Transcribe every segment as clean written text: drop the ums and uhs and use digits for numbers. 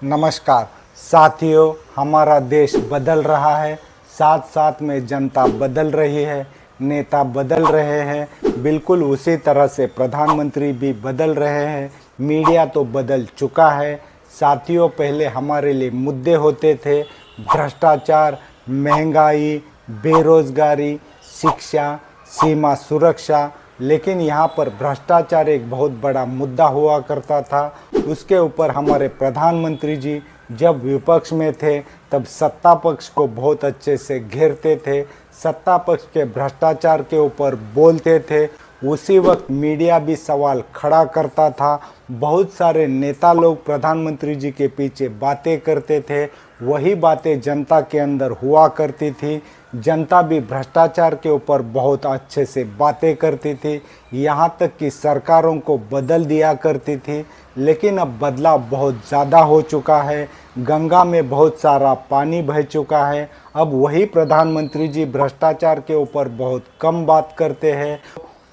नमस्कार साथियों, हमारा देश बदल रहा है, साथ साथ में जनता बदल रही है, नेता बदल रहे हैं, बिल्कुल उसी तरह से प्रधानमंत्री भी बदल रहे हैं। मीडिया तो बदल चुका है। साथियों, पहले हमारे लिए मुद्दे होते थे भ्रष्टाचार, महंगाई, बेरोजगारी, शिक्षा, सीमा सुरक्षा, लेकिन यहाँ पर भ्रष्टाचार एक बहुत बड़ा मुद्दा हुआ करता था। उसके ऊपर हमारे प्रधानमंत्री जी जब विपक्ष में थे तब सत्ता पक्ष को बहुत अच्छे से घेरते थे, सत्ता पक्ष के भ्रष्टाचार के ऊपर बोलते थे। उसी वक्त मीडिया भी सवाल खड़ा करता था। बहुत सारे नेता लोग प्रधानमंत्री जी के पीछे बातें करते थे, वही बातें जनता के अंदर हुआ करती थी। जनता भी भ्रष्टाचार के ऊपर बहुत अच्छे से बातें करती थी, यहाँ तक कि सरकारों को बदल दिया करती थी। लेकिन अब बदलाव बहुत ज़्यादा हो चुका है, गंगा में बहुत सारा पानी बह चुका है। अब वही प्रधानमंत्री जी भ्रष्टाचार के ऊपर बहुत कम बात करते हैं।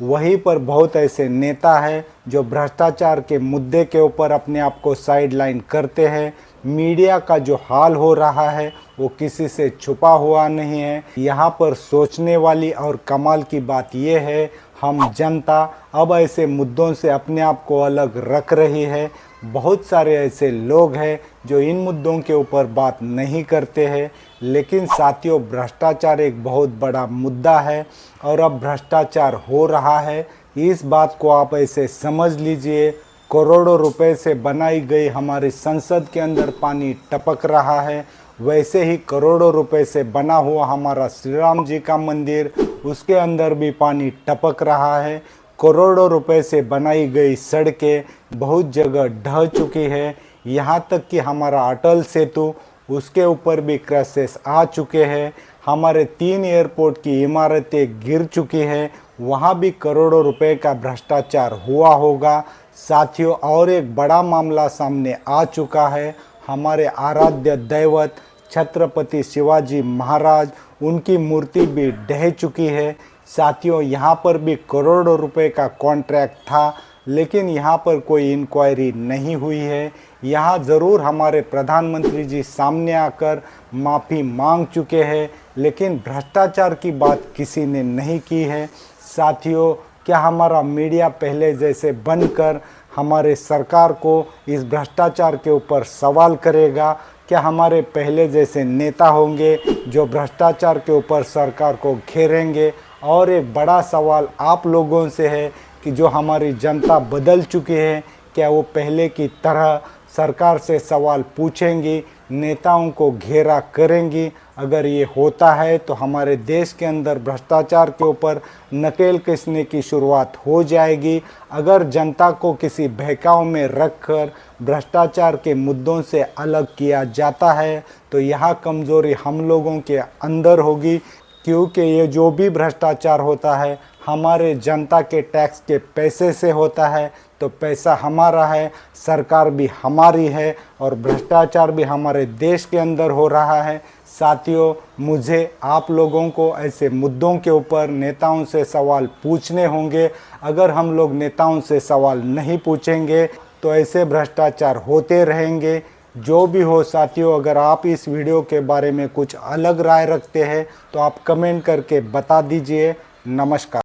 वहीं पर बहुत ऐसे नेता हैं जो भ्रष्टाचार के मुद्दे के ऊपर अपने आप को साइडलाइन करते हैं। मीडिया का जो हाल हो रहा है वो किसी से छुपा हुआ नहीं है। यहाँ पर सोचने वाली और कमाल की बात यह है, हम जनता अब ऐसे मुद्दों से अपने आप को अलग रख रही है। बहुत सारे ऐसे लोग हैं जो इन मुद्दों के ऊपर बात नहीं करते हैं। लेकिन साथियों, भ्रष्टाचार एक बहुत बड़ा मुद्दा है और अब भ्रष्टाचार हो रहा है। इस बात को आप ऐसे समझ लीजिए, करोड़ों रुपए से बनाई गई हमारी संसद के अंदर पानी टपक रहा है, वैसे ही करोड़ों रुपए से बना हुआ हमारा श्री राम जी का मंदिर, उसके अंदर भी पानी टपक रहा है। करोड़ों रुपए से बनाई गई सड़कें बहुत जगह ढह चुकी है। यहाँ तक कि हमारा अटल सेतु, उसके ऊपर भी क्रैशेस आ चुके हैं। हमारे 3 एयरपोर्ट की इमारतें गिर चुकी हैं, वहाँ भी करोड़ों रुपए का भ्रष्टाचार हुआ होगा। साथियों, और एक बड़ा मामला सामने आ चुका है। हमारे आराध्य दैवत छत्रपति शिवाजी महाराज, उनकी मूर्ति भी ढह चुकी है। साथियों, यहाँ पर भी करोड़ों रुपए का कॉन्ट्रैक्ट था, लेकिन यहाँ पर कोई इंक्वायरी नहीं हुई है। यहाँ ज़रूर हमारे प्रधानमंत्री जी सामने आकर माफ़ी मांग चुके हैं, लेकिन भ्रष्टाचार की बात किसी ने नहीं की है। साथियों, क्या हमारा मीडिया पहले जैसे बनकर हमारे सरकार को इस भ्रष्टाचार के ऊपर सवाल करेगा? क्या हमारे पहले जैसे नेता होंगे जो भ्रष्टाचार के ऊपर सरकार को घेरेंगे? और एक बड़ा सवाल आप लोगों से है कि जो हमारी जनता बदल चुकी है, क्या वो पहले की तरह सरकार से सवाल पूछेंगी, नेताओं को घेरा करेंगी? अगर ये होता है तो हमारे देश के अंदर भ्रष्टाचार के ऊपर नकेल कसने की शुरुआत हो जाएगी। अगर जनता को किसी बहकाव में रखकर भ्रष्टाचार के मुद्दों से अलग किया जाता है तो यहाँ कमज़ोरी हम लोगों के अंदर होगी, क्योंकि ये जो भी भ्रष्टाचार होता है हमारे जनता के टैक्स के पैसे से होता है, तो पैसा हमारा है, सरकार भी हमारी है और भ्रष्टाचार भी हमारे देश के अंदर हो रहा है। साथियों, मुझे आप लोगों को ऐसे मुद्दों के ऊपर नेताओं से सवाल पूछने होंगे। अगर हम लोग नेताओं से सवाल नहीं पूछेंगे तो ऐसे भ्रष्टाचार होते रहेंगे। जो भी हो साथियों, अगर आप इस वीडियो के बारे में कुछ अलग राय रखते हैं तो आप कमेंट करके बता दीजिए। नमस्कार।